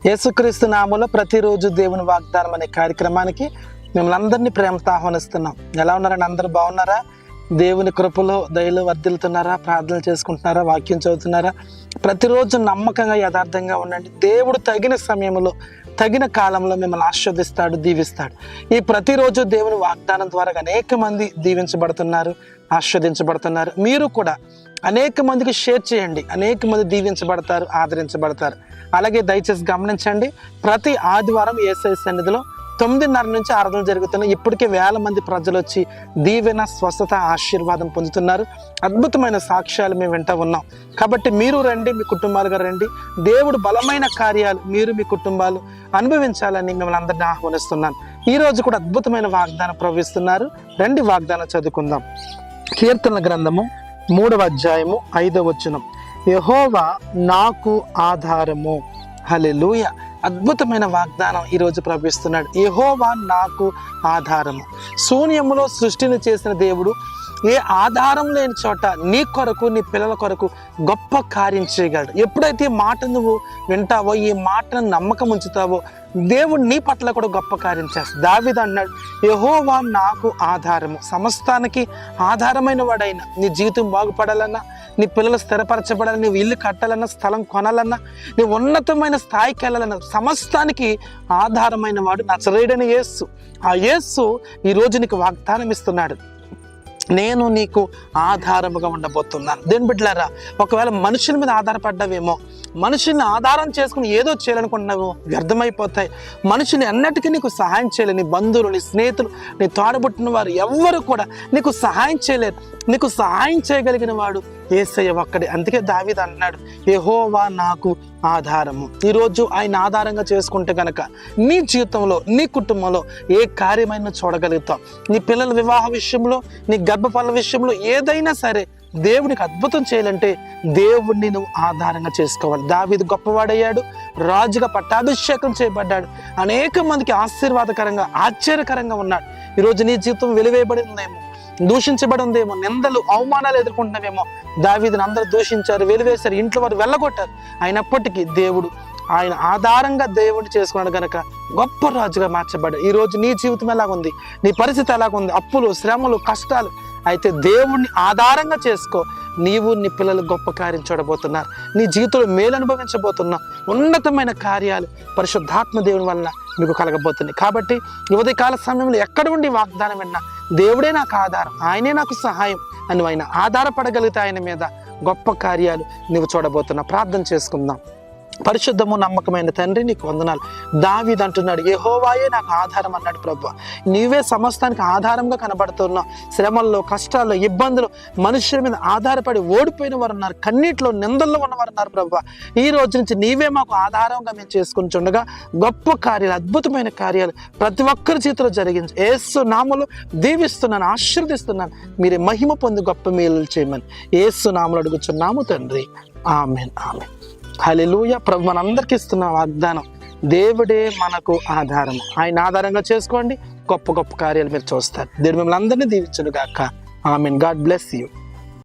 యేసుక్రీస్తు నామములో ప్రతిరోజు దేవుని వాగ్దానం అనే కార్యక్రమానికి మిమ్మల్ని అందరినీ ప్రేమతో ఆహ్వానిస్తున్నాం. ఎలా ఉన్నారని అందరూ బాగున్నారా? దేవుని కృపలో దయలో వర్ధిల్లుతున్నారా? ప్రార్థనలు చేసుకుంటున్నారా? వాక్యం చదువుతున్నారా? ప్రతిరోజు నమ్మకంగా యథార్థంగా ఉండండి. దేవుడు తగిన సమయంలో తగిన కాలంలో మిమ్మల్ని ఆశీర్వదిస్తాడు, దీవిస్తాడు. ఈ ప్రతిరోజు దేవుని వాగ్దానం ద్వారా అనేక మంది దీవించబడుతున్నారు, ఆశీర్వదించబడుతున్నారు. మీరు కూడా అనేక మందికి షేర్ చేయండి. అనేక మంది దీవించబడతారు, ఆదరించబడతారు. అలాగే దయచేసి గమనించండి, ప్రతి ఆదివారం యేసయ్య సన్నిధిలో 9:30 నుంచి ఆరాధనలు జరుగుతున్నాయి. ఇప్పటికే వేల మంది ప్రజలు వచ్చి దీవెన, స్వస్థత, ఆశీర్వాదం పొందుతున్నారు. అద్భుతమైన సాక్ష్యాలు మేము వింటూ ఉన్నాం. కాబట్టి మీరు రండి, మీ కుటుంబాలుగా రండి. దేవుడు బలమైన కార్యాలు మీరు మీ కుటుంబాలు అనుభవించాలని మిమ్మల్ని అందరినీ ఆహ్వానిస్తున్నాను. ఈ రోజు కూడా అద్భుతమైన వాగ్దానం ప్రవహిస్తున్నారు. రండి, వాగ్దానం చదువుకుందాం. కీర్తనల గ్రంథము 3వ అధ్యాయము 5వ వచనం. యెహోవా నాకు ఆధారము. హల్లెలూయా. అద్భుతమైన వాగ్దానం ఈరోజు ప్రవహిస్తున్నాడు. యెహోవా నాకు ఆధారము. శూన్యములో సృష్టిని చేసిన దేవుడు ఏ ఆధారం లేని చోట నీ కొరకు, నీ పిల్లల కొరకు గొప్ప కార్యం చేయగలడు. ఎప్పుడైతే ఈ మాట నువ్వు వింటావో, ఈ మాటను నమ్మకం ఉంచుతావో, దేవుడు నీ పట్ల కూడా గొప్ప కార్యం చేస్తాడు. దావీదు అన్నాడు, యెహోవా నాకు ఆధారము. సమస్తానికి ఆధారమైన వాడైన నీ జీవితం బాగుపడాలన్నా, నీ పిల్లలు స్థిరపరచబడాలన్నా, నీవు ఇల్లు కట్టాలన్నా, స్థలం కొనాలన్నా, నీ ఉన్నతమైన స్థాయికి వెళ్ళాలన్నా, సమస్తానికి ఆధారమైన వాడు నజరేయుడైన యేసు. ఆ యేసు ఈరోజు నీకు వాగ్దానం ఇస్తున్నాడు. నేను నీకు ఆధారముగా ఉండబోతున్నాను. దేని బిడ్డలారా, ఒకవేళ మనుషుల మీద ఆధారపడ్డావేమో, మనుషుల్ని ఆధారం చేసుకుని ఏదో చేయాలనుకుంటున్నావు, వ్యర్థమైపోతాయి. మనుషుని అన్నటికీ నీకు సహాయం చేయలేరు. నీ బంధువులు, నీ స్నేహితులు, నీ తోడబుట్టిన వారు ఎవ్వరు కూడా నీకు సహాయం చేయలేరు. నీకు సహాయం చేయగలిగిన వాడు యేసయ్య ఒక్కడే. అందుకే దావీదు అన్నాడు, యెహోవా నాకు ఆధారము. ఈరోజు ఆయన ఆధారంగా చేసుకుంటే కనుక నీ జీవితంలో, నీ కుటుంబంలో ఏ కార్యమైనా చూడగలుగుతాం. నీ పిల్లల వివాహ విషయంలో, నీ గర్భఫల విషయంలో ఏదైనా సరే దేవునికి అద్భుతం చేయాలంటే దేవుడిని నువ్వు ఆధారంగా చేసుకోవాలి. దావీదు గొప్పవాడయ్యాడు, రాజుగా పట్టాభిషేకం చేయబడ్డాడు, అనేక మందికి ఆశీర్వాదకరంగా, ఆశ్చర్యకరంగా ఉన్నాడు. ఈరోజు నీ జీవితం వెలివేయబడి ఉందేమో, దూషించబడి ఉందేమో, నిందలు, అవమానాలు ఎదుర్కొంటున్నావేమో. దావీదుని అందరూ దూషించారు, వెలివేశారు, ఇంట్లో వారు వెళ్ళగొట్టారు. అయినప్పటికీ దేవుడు ఆయన ఆధారంగా దేవుడిని చేసుకున్నాడు కనుక గొప్ప రాజుగా మార్చబడ్డాడు. ఈరోజు నీ జీవితం ఎలాగుంది, నీ పరిస్థితి ఎలాగుంది, అప్పులు, శ్రమలు, కష్టాలు, అయితే దేవుణ్ణి ఆధారంగా చేసుకో. నీవు, నీ పిల్లలు గొప్ప కార్యం చూడబోతున్నారు. నీ జీవితంలో మేలు అనుభవించబోతున్నావు. ఉన్నతమైన కార్యాలు పరిశుద్ధాత్మ దేవుని వలన మీకు కలగబోతున్నాయి. కాబట్టి ఉదయకాల సమయంలో ఎక్కడ ఉండి వాగ్దానం విన్నా, దేవుడే నాకు ఆధారం, ఆయనే నాకు సహాయం అని ఆయన ఆధారపడగలిగితే ఆయన మీద గొప్ప కార్యాలు నువ్వు చూడబోతున్నావు. ప్రార్థన చేసుకుందాం. పరిశుద్ధము నమ్మకమైన తండ్రి, నీకు వందనాలు. దావీదు అంటున్నాడు, యెహోవాయే నాకు ఆధారం అన్నాడు. ప్రభువా, నీవే సమస్తానికి ఆధారంగా కనబడుతున్నావు. శ్రమల్లో, కష్టాల్లో, ఇబ్బందులు, మనుషుల మీద ఆధారపడి ఓడిపోయిన వారు ఉన్నారు, కన్నీటిలో, నిందల్లో ఉన్నవారు ఉన్నారు. ప్రభువా, ఈ రోజు నుంచి నీవే మాకు ఆధారంగా మేము చేసుకుని చుండగా గొప్ప కార్యాలు, అద్భుతమైన కార్యాలు ప్రతి ఒక్కరి జీవితంలో జరిగించి యేసు నామములో దీవిస్తున్నాను, ఆశీర్వదిస్తున్నాను. మీరే మహిమ పొంది గొప్ప మేలు చేయమని యేసు నామములో అడుగుచున్నాము తండ్రి. ఆమేన్, ఆమేన్. హల్లెలూయా. ప్రభు మనందరికి ఇస్తున్న వాగ్దానం, దేవుడే మనకు ఆధారం. ఆయన ఆధారంగా చేసుకోండి, గొప్ప గొప్ప కార్యాలు మీరు చూస్తారు. దేవుడు మిమ్మల్ని అందరినీ దీవించును గాక. ఆమేన్. God bless you.